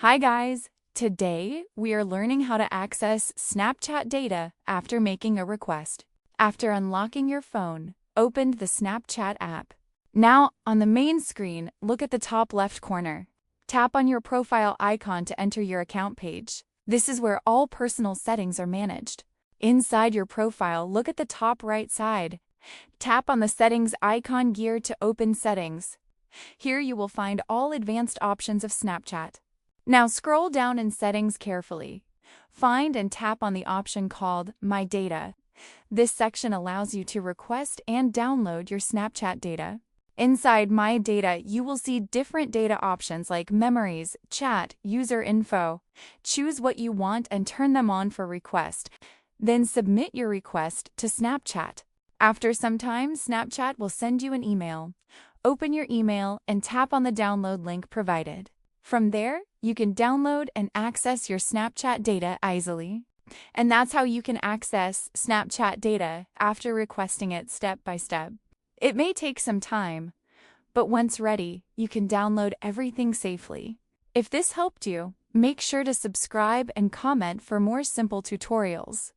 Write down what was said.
Hi guys! Today, we are learning how to access Snapchat data after making a request. After unlocking your phone, open the Snapchat app. Now, on the main screen, look at the top left corner. Tap on your profile icon to enter your account page. This is where all personal settings are managed. Inside your profile, look at the top right side. Tap on the settings icon gear to open settings. Here you will find all advanced options of Snapchat. Now scroll down in settings carefully. Find and tap on the option called My Data. This section allows you to request and download your Snapchat data. Inside My Data, you will see different data options like Memories, Chat, User Info. Choose what you want and turn them on for request. Then submit your request to Snapchat. After some time, Snapchat will send you an email. Open your email and tap on the download link provided. From there, you can download and access your Snapchat data easily. And that's how you can access Snapchat data after requesting it step by step. It may take some time, but once ready, you can download everything safely. If this helped you, make sure to subscribe and comment for more simple tutorials.